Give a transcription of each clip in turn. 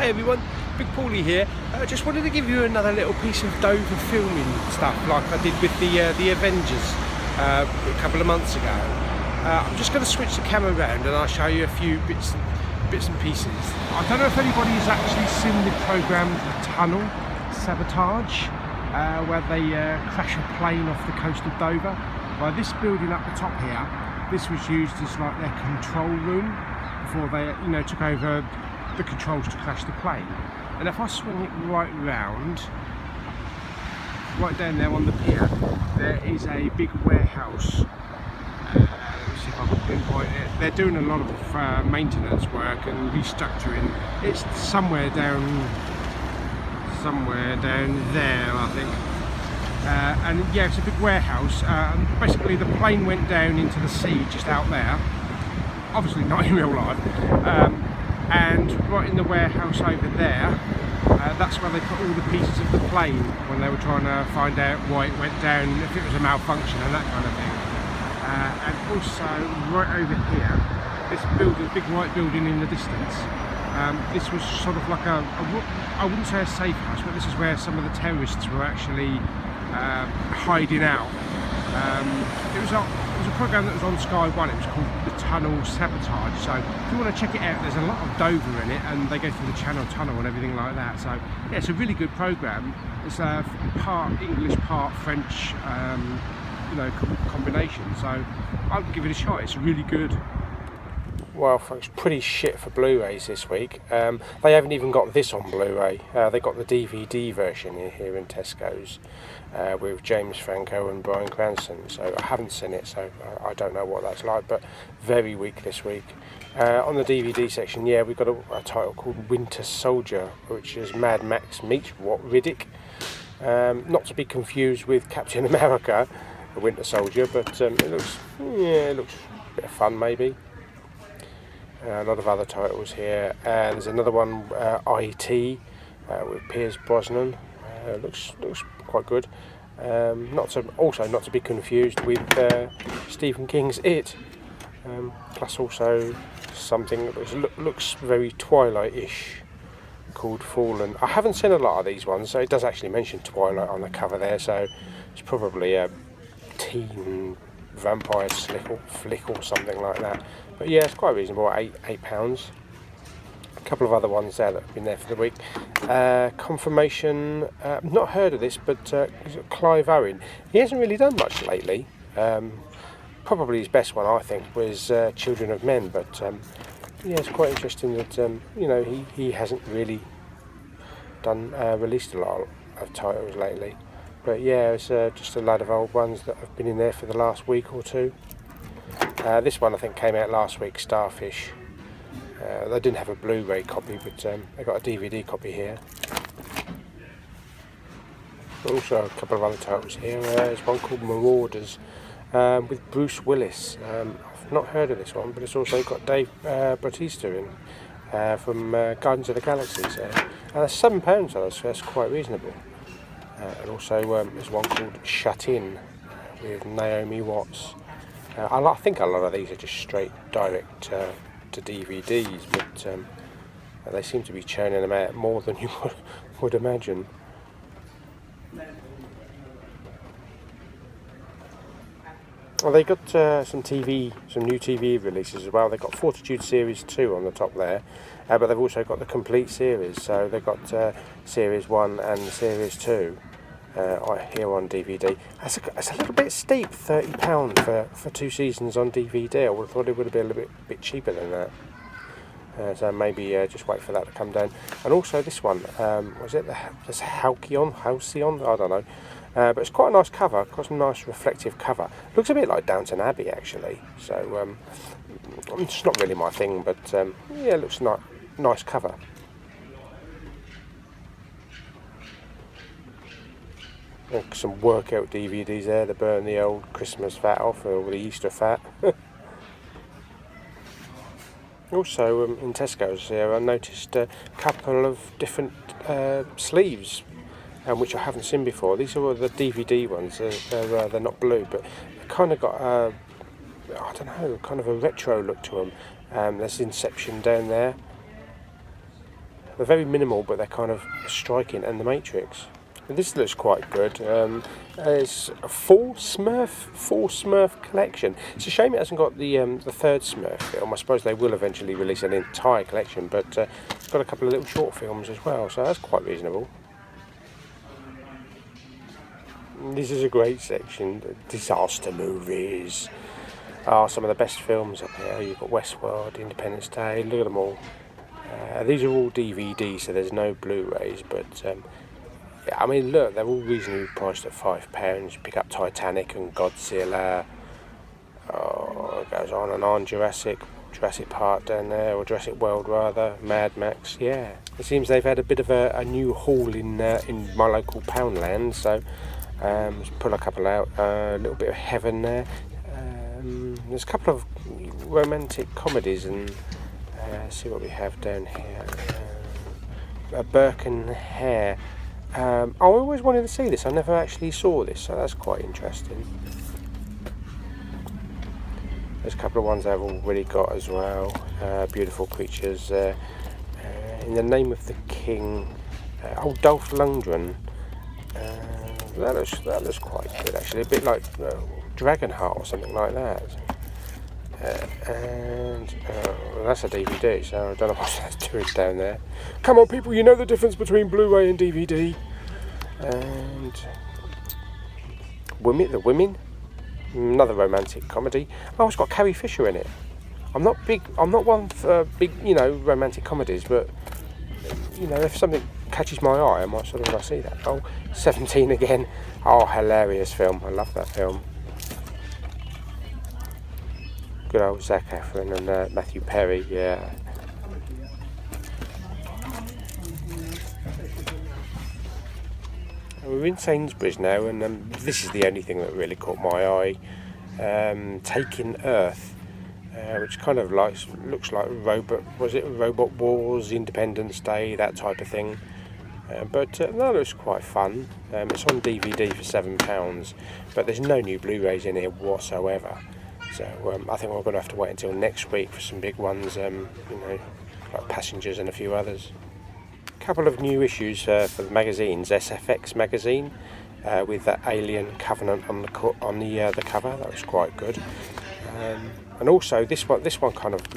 Hey everyone, Big Pauly here. Just wanted to give you another little piece of Dover filming stuff like I did with the Avengers a couple of months ago. I'm just going to switch the camera around and I'll show you a few bits and pieces. I don't know if anybody's actually seen the programme Tunnel Sabotage, where they crash a plane off the coast of Dover. Well, this building up the top here, this was used as like their control room before they, took over the controls to crash the plane. And if I swing it right round, right down there on the pier, there is a big warehouse. Let's see if I can pinpoint it. They're doing a lot of maintenance work and restructuring. It's somewhere down there, I think. And yeah, it's a big warehouse. Basically, the plane went down into the sea just out there. Obviously not in real life. And right in the warehouse over there, that's where they put all the pieces of the plane when they were trying to find out why it went down, if it was a malfunction and that kind of thing. And also right over here, this building, big white building in the distance, this was sort of like I wouldn't say a safe house, but this is where some of the terrorists were actually hiding out. It was a programme that was on Sky One. It was called the Tunnel Sabotage. So if you want to check it out, there's a lot of Dover in it, and they go through the Channel Tunnel and everything like that. So yeah, it's a really good programme. It's a part English, part French, combination. So I'll give it a shot. It's really good. Well, folks, pretty shit for Blu-rays this week. They haven't even got this on Blu-ray. They got the DVD version here in Tesco's with James Franco and Bryan Cranston. So I haven't seen it, so I don't know what that's like. But very weak this week. On the DVD section, yeah, we've got a title called Winter Soldier, which is Mad Max meets Riddick. Not to be confused with Captain America, the Winter Soldier, but it looks a bit of fun maybe. A lot of other titles here. There's another one, IT, with Pierce Brosnan. Looks quite good. Not to be confused with Stephen King's It. Plus also something that looks very Twilight-ish, called Fallen. I haven't seen a lot of these ones, so it does actually mention Twilight on the cover there. So it's probably a teen vampire flick or something like that. But yeah, it's quite reasonable, £8. A couple of other ones there that have been there for the week. Confirmation, not heard of this, but Clive Owen. He hasn't really done much lately. Probably his best one, I think, was Children of Men. But yeah, it's quite interesting that he hasn't really released a lot of titles lately. But yeah, it's just a load of old ones that have been in there for the last week or two. This one I think came out last week, Starfish. They didn't have a Blu-ray copy, but they got a DVD copy here. Also a couple of other titles here. There's one called Marauders with Bruce Willis. I've not heard of this one, but it's also got Dave Bautista in from Guardians of the Galaxy. So that's £7, so that's quite reasonable. And also there's one called Shut In with Naomi Watts. I think a lot of these are just straight direct to DVDs, but they seem to be churning them out more than you would imagine. Well, they got some new TV releases as well. They've got Fortitude Series 2 on the top there, but they've also got the complete series. So they've got Series 1 and Series 2 here on DVD. It's a little bit steep, £30 for 2 seasons on DVD. I would have thought it would have been a little bit cheaper than that. So maybe just wait for that to come down. And also this one, was it the Halcyon? I don't know. But it's quite a nice cover, quite a nice reflective cover. Looks a bit like Downton Abbey actually. So it's not really my thing, but yeah, it looks nice cover. Some workout DVDs there to burn the old Christmas fat off, or the Easter fat. Also in Tesco's here I noticed a couple of different sleeves, which I haven't seen before. These are the DVD ones. They're not blue, but they kind of got I don't know, kind of a retro look to them. There's Inception down there They're very minimal, but they're kind of striking. And The Matrix. And this looks quite good. It's a full Smurf collection. It's a shame it hasn't got the third Smurf film. I suppose they will eventually release an entire collection, but it's got a couple of little short films as well, so that's quite reasonable. This is a great section. Disaster movies. Some of the best films up here. You've got Westworld, Independence Day. Look at them all. These are all DVDs, so there's no Blu-rays, but yeah, I mean, look, they're all reasonably priced at £5. You pick up Titanic and Godzilla. It goes on and on. Jurassic Park down there, or Jurassic World rather. Mad Max. Yeah, it seems they've had a bit of a new haul in my local Poundland, so let's pull a couple out. A little bit of Heaven there. There's a couple of romantic comedies, and see what we have down here. Burke and Hare. I always wanted to see this. I never actually saw this, so that's quite interesting. There's a couple of ones I've already got as well. Beautiful Creatures. In the Name of the King. Dolph Lundgren. That looks quite good actually. A bit like Dragonheart or something like that. And that's a DVD, so I don't know what that's doing down there. Come on, people, you know the difference between Blu-ray and DVD. And The Women, another romantic comedy. Oh, it's got Carrie Fisher in it. I'm not one for big, romantic comedies, but if something catches my eye, I might sort of see that. 17 again. Hilarious film. I love that film. Good old Zac Efron and Matthew Perry, yeah. We're in Sainsburys now, and this is the only thing that really caught my eye. Taking Earth, which kind of looks like Robot Wars, Independence Day, that type of thing. But that looks quite fun. It's on DVD for £7, but there's no new Blu-rays in here whatsoever. So I think we're going to have to wait until next week for some big ones, like Passengers and a few others. A couple of new issues for the magazines. SFX magazine with that Alien Covenant on the cover. That was quite good. And also this one kind of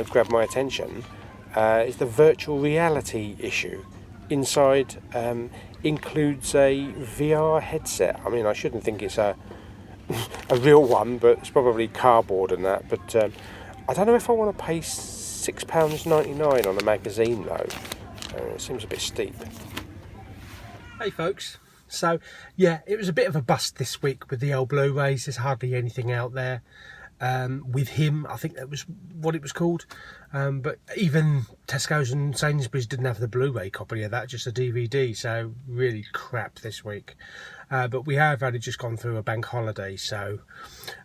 grabbed my attention. Is the virtual reality issue. Inside includes a VR headset. I mean, I shouldn't think it's a real one, but it's probably cardboard and that. But I don't know if I want to pay £6.99 on a magazine though. It seems a bit steep. Hey folks, so yeah, it was a bit of a bust this week with the old Blu-rays. There's hardly anything out there. With Him, I think that was what it was called. But even Tesco's and Sainsburys didn't have the Blu-ray copy of that, just a DVD. So really crap this week. But we have only just gone through a bank holiday, so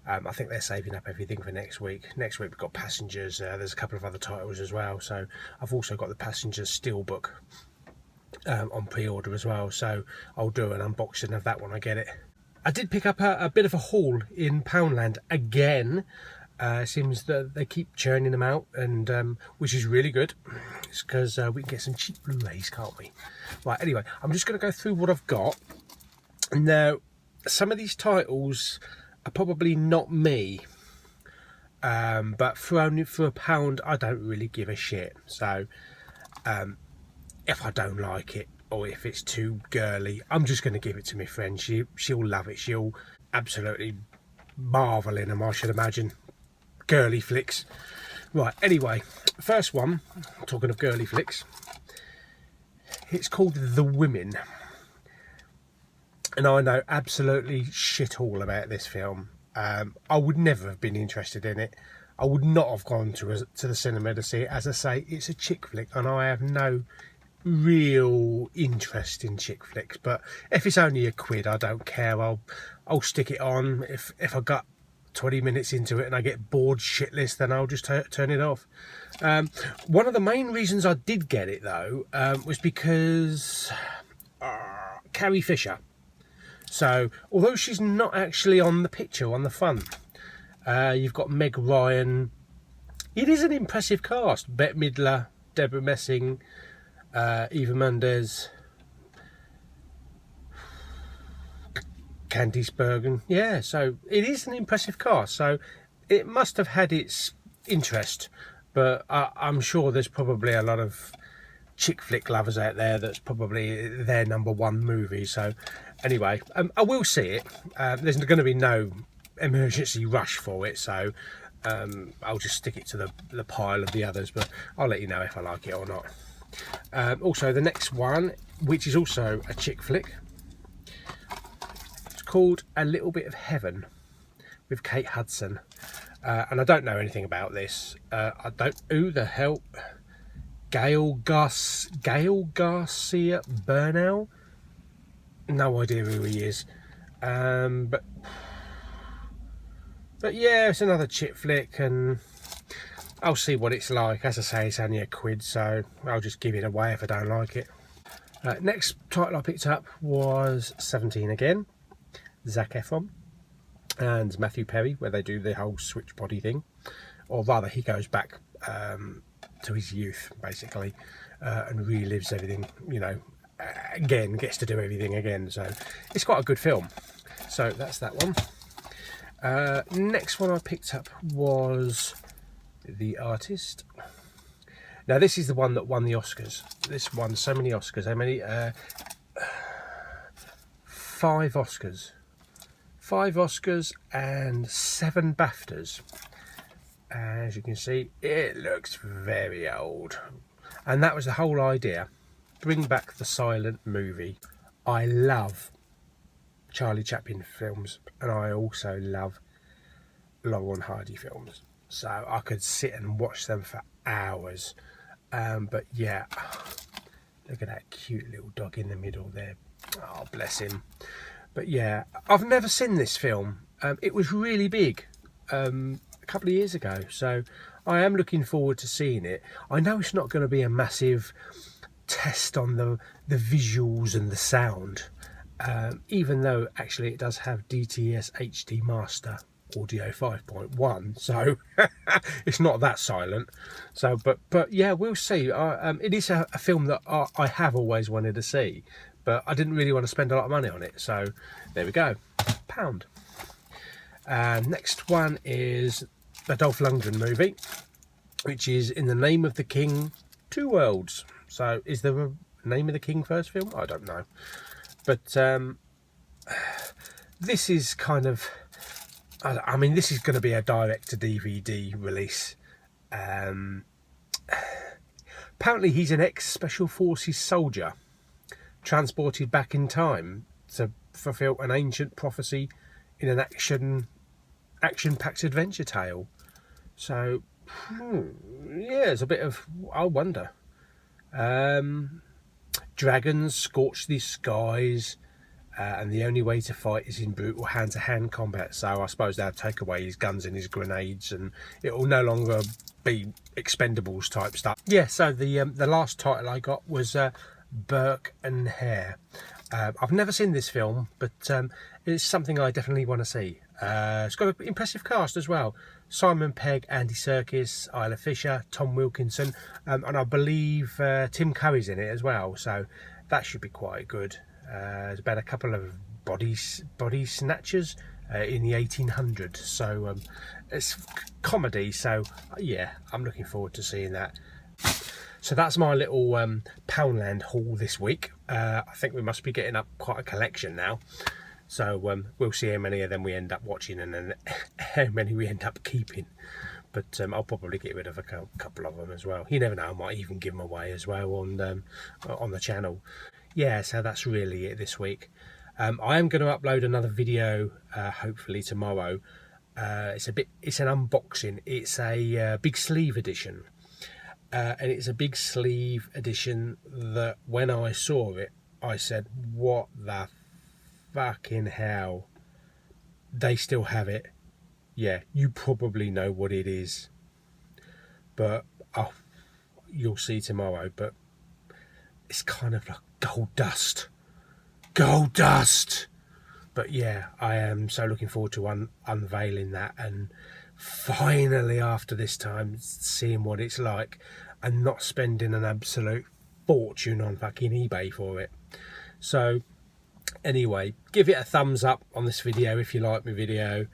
I think they're saving up everything for next week. Next week we've got Passengers. There's a couple of other titles as well. So I've also got the Passengers Steelbook on pre-order as well. So I'll do an unboxing of that when I get it. I did pick up a bit of a haul in Poundland again. Seems that they keep churning them out, and which is really good. It's because we can get some cheap Blu-rays, can't we? Right, anyway, I'm just going to go through what I've got. Now, some of these titles are probably not me, but for £1, I don't really give a shit. So, if I don't like it, or if it's too girly, I'm just going to give it to my friend. She'll love it. She'll absolutely marvel in them, I should imagine. Girly flicks. Right, anyway, first one, talking of girly flicks, it's called The Women. And I know absolutely shit all about this film. I would never have been interested in it. I would not have gone to the cinema to see it. As I say, it's a chick flick, and I have no real interest in chick flicks. But if it's only £1, I don't care. I'll stick it on. If I got 20 minutes into it and I get bored shitless, then I'll just turn it off. One of the main reasons I did get it though was because Carrie Fisher. So, although she's not actually on the picture, on the front, you've got Meg Ryan. It is an impressive cast. Bette Midler, Deborah Messing, Eva Mendes, Candice Bergen. Yeah, so it is an impressive cast. So it must have had its interest, but I'm sure there's probably a lot of chick flick lovers out there that's probably their #1 movie. So anyway, I will see it. There's going to be no emergency rush for it, so I'll just stick it to the pile of the others, but I'll let you know if I like it or not. Also, the next one, which is also a chick flick, it's called A Little Bit of Heaven with Kate Hudson, and I don't know anything about this. I don't. Who the hell? Gail Garcia Bernal? No idea who he is. But yeah, it's another chick flick, and I'll see what it's like. As I say, it's only £1, so I'll just give it away if I don't like it. Next title I picked up was 17 again, Zac Efron and Matthew Perry, where they do the whole switch body thing, or rather he goes back to his youth basically, and relives everything, you know, again, gets to do everything again. So it's quite a good film. So that's that one. Next one I picked up was The Artist. Now this is the one that won the Oscars. This won so many Oscars. How many? 5 Oscars. 5 Oscars and 7 BAFTAs. As you can see, it looks very old. And that was the whole idea. Bring back the silent movie. I love Charlie Chaplin films, and I also love Laurel and Hardy films. So I could sit and watch them for hours. But yeah, look at that cute little dog in the middle there. Oh, bless him. But yeah, I've never seen this film. It was really big a couple of years ago, so I am looking forward to seeing it. I know it's not going to be a massive test on the visuals and the sound, even though actually it does have DTS HD Master Audio 5.1, so it's not that silent. So but yeah, we'll see. It is a film that I have always wanted to see, but I didn't really want to spend a lot of money on it, so there we go, £1. Next one is the Dolph Lundgren movie, which is In the Name of the King, Two Worlds. So is the Name of the King first film? I don't know, but this is kind of, I mean, this is going to be a direct-to-DVD release. Apparently he's an ex-Special Forces soldier transported back in time to fulfill an ancient prophecy in an action-packed adventure tale. So, yeah, it's a bit of, I wonder. Dragons scorch the skies, and the only way to fight is in brutal hand-to-hand combat. So I suppose they'll take away his guns and his grenades, and it will no longer be Expendables type stuff. Yeah, so the last title I got was Burke and Hare. I've never seen this film, but it's something I definitely want to see. It's got an impressive cast as well. Simon Pegg, Andy Serkis, Isla Fisher, Tom Wilkinson, and I believe Tim Curry's in it as well. So that should be quite good. There's about a couple of body snatchers in the 1800s. So it's comedy. So yeah, I'm looking forward to seeing that. So that's my little Poundland haul this week. I think we must be getting up quite a collection now. So we'll see how many of them we end up watching, and then how many we end up keeping. But I'll probably get rid of a couple of them as well. You never know, I might even give them away as well on the channel. Yeah, so that's really it this week. I am going to upload another video hopefully tomorrow. It's an unboxing. It's a big sleeve edition. And it's a big sleeve edition that when I saw it, I said, what the fucking hell? They still have it. Yeah, you probably know what it is. But you'll see tomorrow. But it's kind of like gold dust. Gold dust! But yeah, I am so looking forward to unveiling that, and finally after this time seeing what it's like, and not spending an absolute fortune on fucking eBay for it. So anyway, give it a thumbs up on this video if you like my video.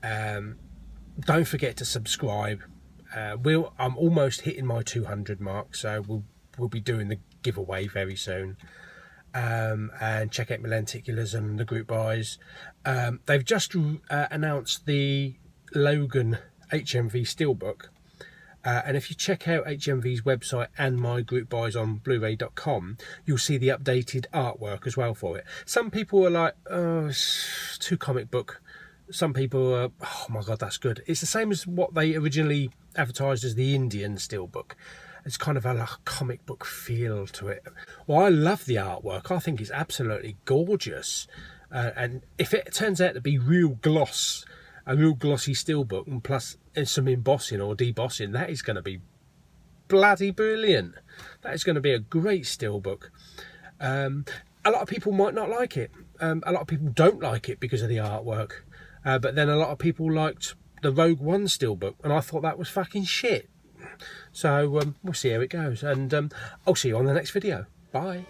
Don't forget to subscribe. I'm almost hitting my 200 mark, so we'll be doing the giveaway very soon. And check out my lenticulars and the group buys. They've just announced the Logan HMV Steelbook, and if you check out HMV's website and my group buys on Blu-ray.com, you'll see the updated artwork as well for it. Some people are like, oh, it's too comic book. Some people are, oh my god, that's good. It's the same as what they originally advertised as the Indian Steelbook. It's kind of a comic book feel to it. Well, I love the artwork. I think it's absolutely gorgeous. And if it turns out to be real gloss, a real glossy steelbook, and plus some embossing or debossing, that is going to be bloody brilliant. That is going to be a great steelbook. A lot of people might not like it. A lot of people don't like it because of the artwork. But then a lot of people liked the Rogue One steelbook, and I thought that was fucking shit. So we'll see how it goes, and I'll see you on the next video. Bye.